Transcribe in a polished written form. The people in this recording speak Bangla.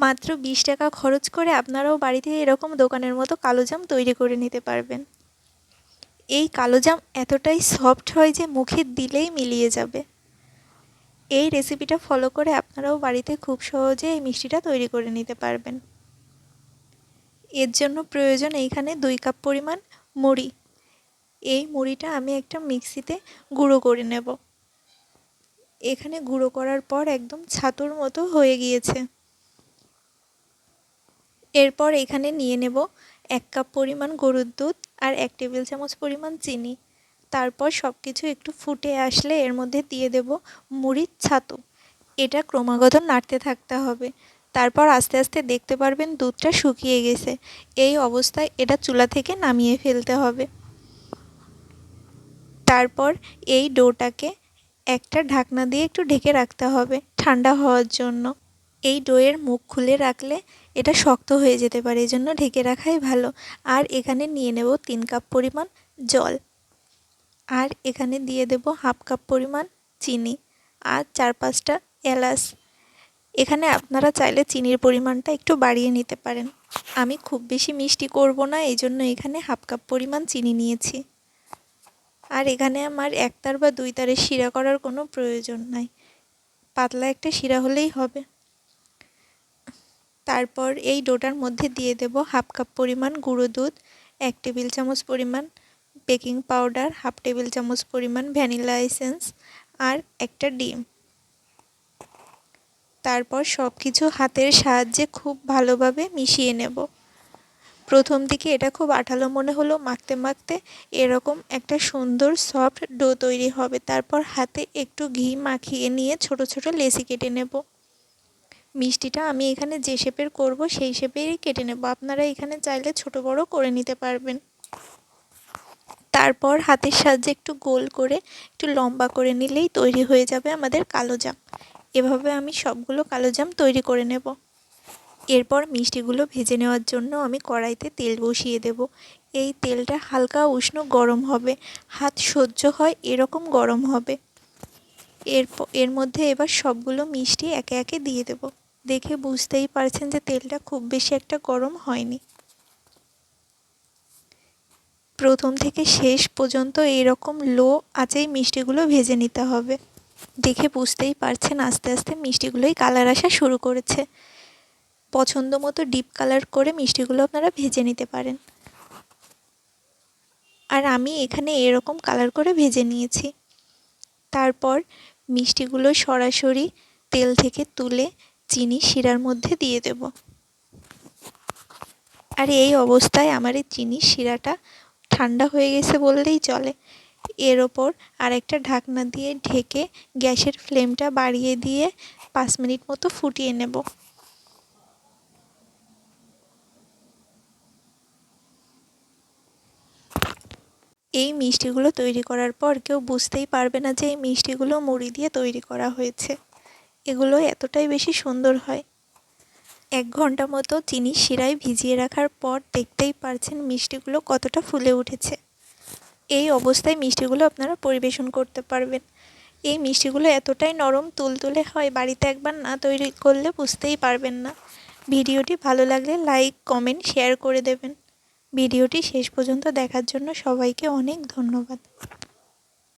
মাত্র 20 টাকা খরচ করে আপনারাও বাড়িতে এরকম দোকানের মতো কালোজাম তৈরি করে নিতে পারবেন। এই কালোজাম এতটাই সফট হয় যে মুখে দিলেই মিলিয়ে যাবে। এই রেসিপিটা ফলো করে আপনারাও বাড়িতে খুব সহজে এই মিষ্টিটা তৈরি করে নিতে পারবেন। এর জন্য প্রয়োজন এইখানে 2 কাপ পরিমাণ মুড়ি। এই মুড়িটা আমি একটা মিক্সিতে গুঁড়ো করে নেব। এখানে গুঁড়ো করার পর একদম ছাতুর মতো হয়ে গিয়েছে। এরপর এখানে নিয়ে নেব 1 কাপ পরিমাণ গরুর দুধ আর 1 টেবিল চামচ পরিমাণ চিনি। তারপর সব কিছু একটু ফুটে আসলে এর মধ্যে দিয়ে দেব মুড়ির ছাতু। এটা ক্রমাগত নাড়তে থাকতে হবে। তারপর আস্তে আস্তে দেখতে পারবেন দুধটা শুকিয়ে গেছে। এই অবস্থায় এটা চুলা থেকে নামিয়ে ফেলতে হবে। তারপর এই ডোটাকে একটা ঢাকনা দিয়ে একটু ঢেকে রাখতে হবে ঠান্ডা হওয়ার জন্য। এই ডোয়ের মুখ খুলে রাখলে এটা শক্ত হয়ে যেতে পারে, এজন্য ঢেকে রাখাই ভালো। আর এখানে নিয়ে নেব 3 কাপ পরিমাণ জল। আর এখানে দিয়ে দেব হাফ কাপ পরিমাণ চিনি আর 4-5টা এলাচ। এখানে আপনারা চাইলে চিনির পরিমাণটা একটু বাড়িয়ে নিতে পারেন। আমি খুব বেশি মিষ্টি করব না, এজন্য এখানে হাফ কাপ পরিমাণ চিনি নিয়েছি। আর এখানে আমার 1 তার বা 2 তারের শিরা করার কোনো প্রয়োজন নাই, পাতলা একটা শিরা হলেই হবে। তারপর এই ডোটার মধ্যে দিয়ে দেব হাফ কাপ পরিমাণ গুঁড়ো দুধ, 1 টেবিল চামচ পরিমাণ বেকিং পাউডার, হাফ টেবিল চামচ পরিমাণ ভ্যানিলা এসেন্স আর একটা ডিম। তারপর সব কিছু হাতের সাহায্যে খুব ভালোভাবে মিশিয়ে নেব। প্রথম দিকে এটা খুব আঠালো মনে হলো, মাখতে মাখতে এরকম একটা সুন্দর সফট ডো তৈরি হবে। তারপর হাতে একটু ঘি মাখিয়ে নিয়ে ছোট ছোট লেচি কেটে নেব। মিষ্টিটা আমি এখানে যে শেপের করব সেই শেপেরই কেটে নেব। আপনারা এখানে চাইলে ছোট বড় করে নিতে পারবেন। তারপর হাতের সাহায্যে একটু গোল করে একটু লম্বা করে নিলেই তৈরি হয়ে যাবে আমাদের কালোজাম। এভাবে আমি সবগুলো কালোজাম তৈরি করে নেব। এরপর মিষ্টিগুলো ভেজে নেওয়ার জন্য আমি কড়াইতে তেল বসিয়ে দেব। এই তেলটা হালকা উষ্ণ গরম হবে, হাত সহ্য হয় এরকম গরম হবে। এর মধ্যে এবার সবগুলো মিষ্টি একে একে দিয়ে দেব। দেখে বুঝতেই পারছেন যে তেলটা খুব বেশি একটা গরম হয়নি। প্রথম থেকে শেষ পর্যন্ত এরকম লো আঁচেই মিষ্টিগুলো ভেজে নিতে হবে। দেখে বুঝতেই পারছেন আস্তে আস্তে মিষ্টিগুলোই কালার আসা শুরু করেছে। পছন্দ মতো ডিপ কালার করে মিষ্টিগুলো আপনারা ভেজে নিতে পারেন। আর আমি এখানে এরকম কালার করে ভেজে নিয়েছি। তারপর মিষ্টিগুলো সরাসরি তেল থেকে তুলে চিনি শিরার মধ্যে দিয়ে দেব। আর এই অবস্থায় আমার এই চিনির শিরাটা ঠান্ডা হয়ে গেছে বললেই চলে। এর ওপর আরেকটা ঢাকনা দিয়ে ঢেকে গ্যাসের ফ্লেমটা বাড়িয়ে দিয়ে 5 মিনিট মতো ফুটিয়ে নেব। এই মিষ্টিগুলো তৈরি করার পর কেউ বুঝতেই পারবে না যে এই মিষ্টিগুলো মুড়ি দিয়ে তৈরি করা হয়েছে। এগুলো এতটাই বেশি সুন্দর হয়। 1 ঘন্টা মতো চিনির শিরায় ভিজিয়ে রাখার পর দেখতেই পারছেন মিষ্টিগুলো কতটা ফুলে উঠেছে। এই অবস্থায় মিষ্টিগুলো আপনারা পরিবেশন করতে পারবেন। এই মিষ্টিগুলো এতটাই নরম তুলতুলে হয়, বাড়িতে একবার না তৈরি করলে বুঝতেই পারবেন না। ভিডিওটি ভালো লাগলে লাইক, কমেন্ট, শেয়ার করে দেবেন। ভিডিওটি শেষ পর্যন্ত দেখার জন্য সবাইকে অনেক ধন্যবাদ।